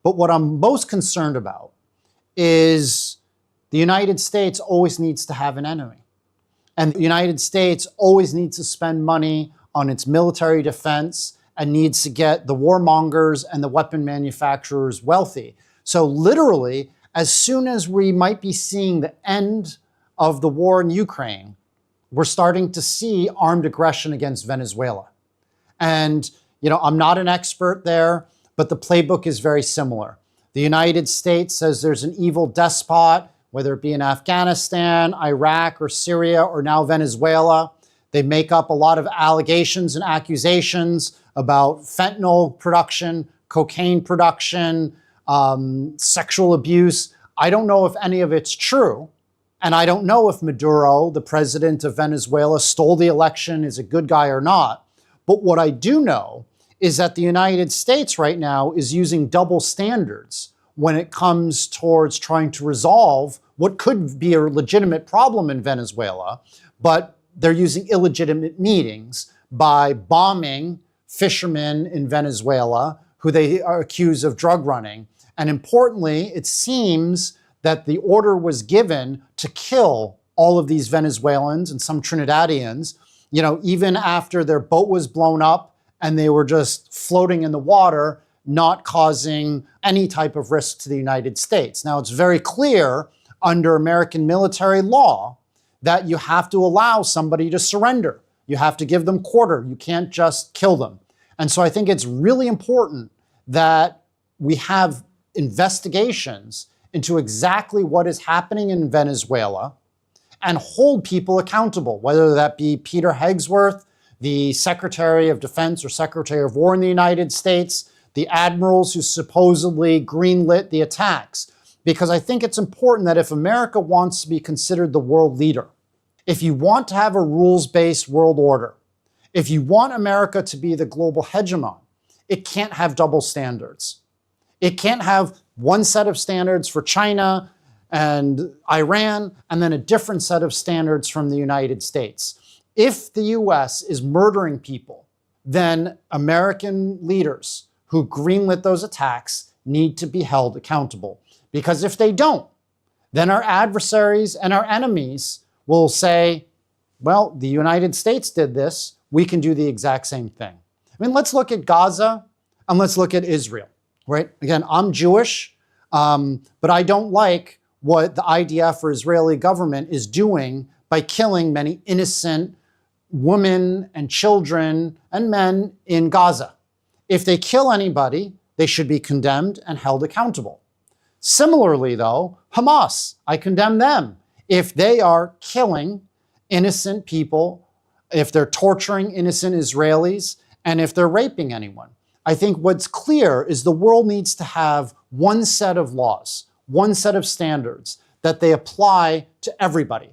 But what I'm most concerned about is the United States always needs to have an enemy. And the United States always needs to spend money on its military defense and needs to get the warmongers and the weapon manufacturers wealthy. So literally, as soon as we might be seeing the end of the war in Ukraine, we're starting to see armed aggression against Venezuela. And, I'm not an expert there, but the playbook is very similar. The United States says there's an evil despot, whether it be in Afghanistan, Iraq, or Syria, or now Venezuela. They make up a lot of allegations and accusations about fentanyl production, cocaine production, sexual abuse. I don't know if any of it's true. And I don't know if Maduro, the president of Venezuela, stole the election, is a good guy or not. But what I do know is that the United States right now is using double standards when it comes towards trying to resolve what could be a legitimate problem in Venezuela, but they're using illegitimate means by bombing fishermen in Venezuela who they are accused of drug running. And importantly, it seems that the order was given to kill all of these Venezuelans and some Trinidadians, even after their boat was blown up and they were just floating in the water, not causing any type of risk to the United States. Now, it's very clear under American military law that you have to allow somebody to surrender. You have to give them quarter. You can't just kill them. And so I think it's really important that we have investigations into exactly what is happening in Venezuela and hold people accountable, whether that be Peter Hegsworth, the Secretary of Defense or Secretary of War in the United States, the admirals who supposedly greenlit the attacks. Because I think it's important that if America wants to be considered the world leader, if you want to have a rules-based world order, if you want America to be the global hegemon, it can't have double standards. It can't have one set of standards for China and Iran, and then a different set of standards from the United States. If the US is murdering people, then American leaders who greenlit those attacks need to be held accountable. Because if they don't, then our adversaries and our enemies will say, well, the United States did this, we can do the exact same thing. Let's look at Gaza and let's look at Israel, right? Again, I'm Jewish, but I don't like what the IDF or Israeli government is doing by killing many innocent women and children and men in Gaza. If they kill anybody, they should be condemned and held accountable. Similarly, though, Hamas, I condemn them. If they are killing innocent people, if they're torturing innocent Israelis, and if they're raping anyone. I think what's clear is the world needs to have one set of laws, one set of standards that they apply to everybody.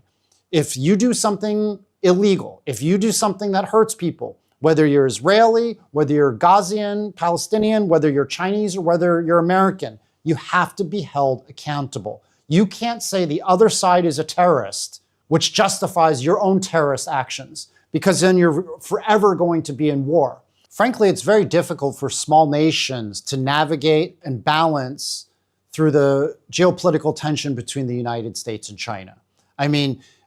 If you do something illegal, if you do something that hurts people, whether you're Israeli, whether you're Gazian, Palestinian, whether you're Chinese, or whether you're American, you have to be held accountable. You can't say the other side is a terrorist, which justifies your own terrorist actions, because then you're forever going to be in war. Frankly, it's very difficult for small nations to navigate and balance through the geopolitical tension between the United States and China.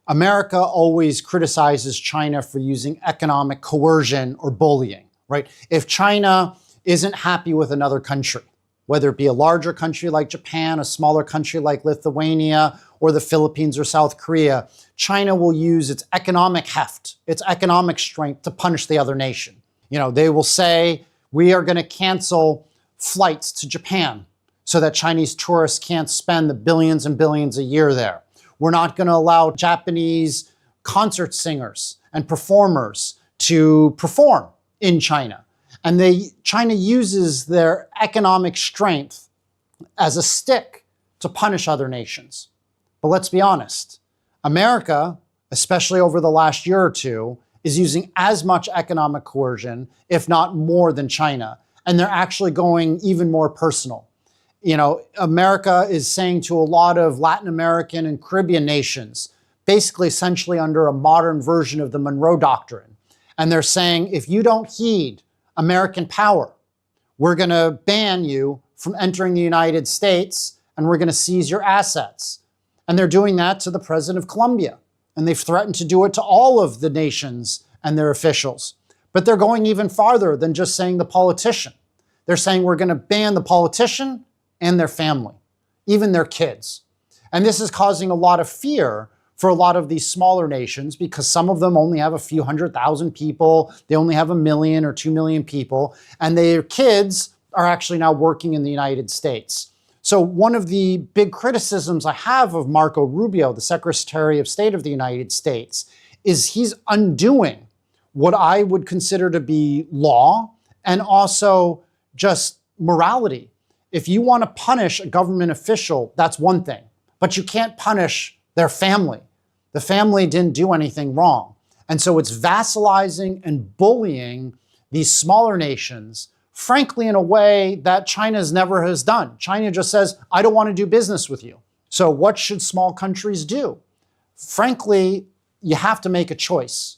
America always criticizes China for using economic coercion or bullying, right? If China isn't happy with another country, whether it be a larger country like Japan, a smaller country like Lithuania, or the Philippines or South Korea, China will use its economic heft, its economic strength to punish the other nation. They will say, we are going to cancel flights to Japan so that Chinese tourists can't spend the billions and billions a year there. We're not going to allow Japanese concert singers and performers to perform in China. And China uses their economic strength as a stick to punish other nations. But let's be honest, America, especially over the last year or two, is using as much economic coercion, if not more, than China. And they're actually going even more personal. America is saying to a lot of Latin American and Caribbean nations, basically essentially under a modern version of the Monroe Doctrine. And they're saying, if you don't heed American power, we're going to ban you from entering the United States, and we're going to seize your assets. And they're doing that to the president of Colombia. And they've threatened to do it to all of the nations and their officials. But they're going even farther than just saying the politician. They're saying we're going to ban the politician and their family, even their kids. And this is causing a lot of fear for a lot of these smaller nations because some of them only have a few 100,000 people. They only have 1 million or 2 million people. And their kids are actually now working in the United States. So one of the big criticisms I have of Marco Rubio, the Secretary of State of the United States, is he's undoing what I would consider to be law and also just morality. If you want to punish a government official, that's one thing, but you can't punish their family. The family didn't do anything wrong. And so it's vassalizing and bullying these smaller nations, frankly, in a way that China's never has done. China just says, I don't want to do business with you. So what should small countries do? Frankly, you have to make a choice.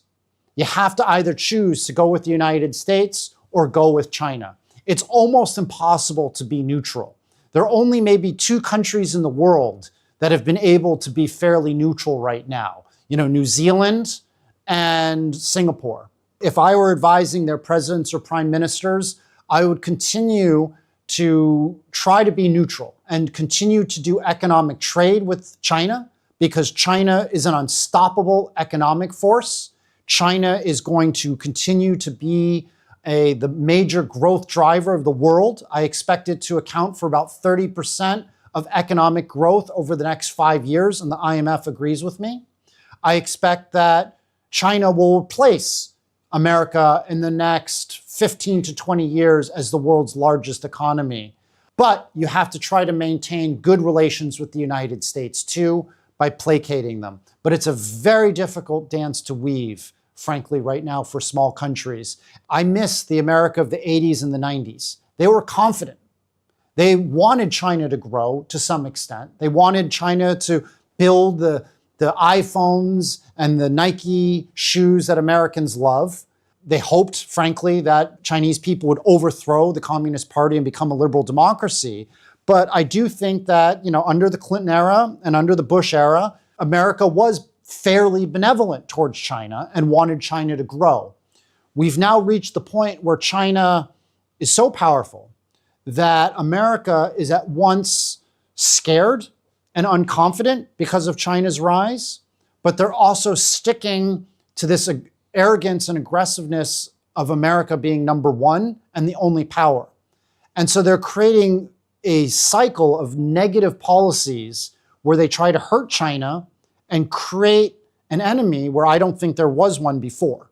You have to either choose to go with the United States or go with China. It's almost impossible to be neutral. There are only maybe 2 countries in the world that have been able to be fairly neutral right now. New Zealand and Singapore. If I were advising their presidents or prime ministers, I would continue to try to be neutral and continue to do economic trade with China because China is an unstoppable economic force. China is going to continue to be the major growth driver of the world. I expect it to account for about 30% of economic growth over the next 5 years, and the IMF agrees with me. I expect that China will replace America in the next 15 to 20 years as the world's largest economy. But you have to try to maintain good relations with the United States too by placating them. But it's a very difficult dance to weave, frankly, right now for small countries. I miss the America of the 80s and the 90s. They were confident. They wanted China to grow to some extent. They wanted China to build the iPhones and the Nike shoes that Americans love. They hoped, frankly, that Chinese people would overthrow the Communist Party and become a liberal democracy. But I do think that, under the Clinton era and under the Bush era, America was fairly benevolent towards China and wanted China to grow. We've now reached the point where China is so powerful that America is at once scared and unconfident because of China's rise, but they're also sticking to this arrogance and aggressiveness of America being number one and the only power. And so they're creating a cycle of negative policies where they try to hurt China and create an enemy where I don't think there was one before.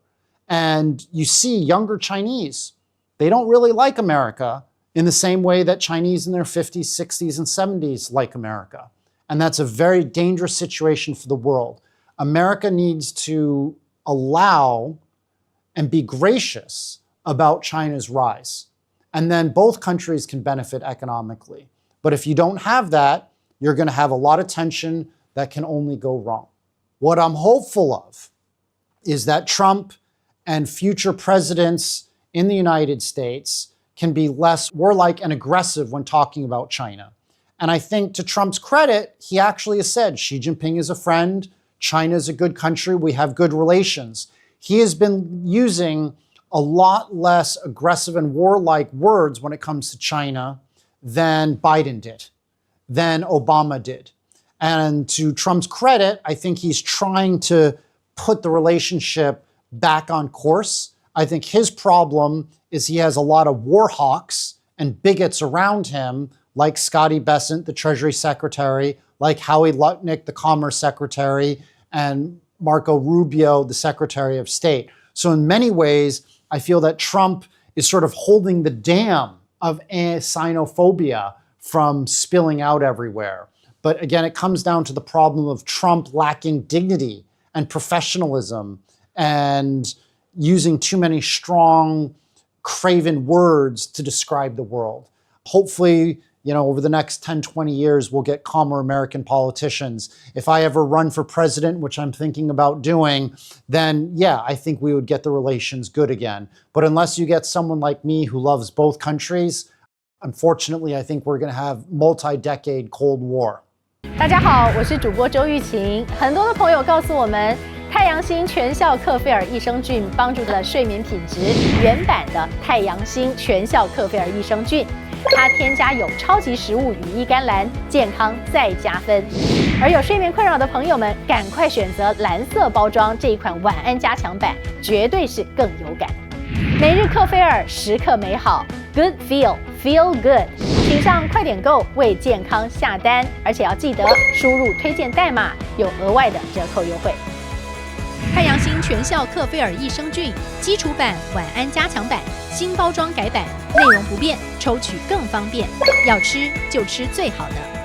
And you see younger Chinese, they don't really like America in the same way that Chinese in their 50s, 60s, and 70s like America. And that's a very dangerous situation for the world. America needs to allow and be gracious about China's rise. And then both countries can benefit economically. But if you don't have that, you're going to have a lot of tension that can only go wrong. What I'm hopeful of is that Trump and future presidents in the United States can be less warlike and aggressive when talking about China. And I think to Trump's credit, he actually has said Xi Jinping is a friend, China is a good country, we have good relations. He has been using a lot less aggressive and warlike words when it comes to China than Biden did, than Obama did. And to Trump's credit, I think he's trying to put the relationship back on course. I think his problem is he has a lot of war hawks and bigots around him, like Scotty Bessent, the Treasury Secretary, like Howie Lutnick, the Commerce Secretary, and Marco Rubio, the Secretary of State. So in many ways, I feel that Trump is sort of holding the dam of Sinophobia from spilling out everywhere. But again, it comes down to the problem of Trump lacking dignity and professionalism and using too many strong, craven words to describe the world. Hopefully, over the next 10, 20 years, we'll get calmer American politicians. If I ever run for president, which I'm thinking about doing, then yeah, I think we would get the relations good again. But unless you get someone like me who loves both countries, Unfortunately, I think we're going to have multi-decade Cold War. 大家好，我是主播周玉琴。很多的朋友告诉我们，太阳星全效克菲尔益生菌帮助了睡眠品质。原版的太阳星全效克菲尔益生菌，它添加有超级食物羽衣甘蓝，健康再加分。而有睡眠困扰的朋友们，赶快选择蓝色包装这一款晚安加强版，绝对是更有感。每日克菲尔，时刻美好 ，Good Feel Good。请上快点购为健康下单，而且要记得输入推荐代码，有额外的折扣优惠。太阳星全效克菲尔益生菌基础版、晚安加强版，新包装改版，内容不变，抽取更方便。要吃就吃最好的。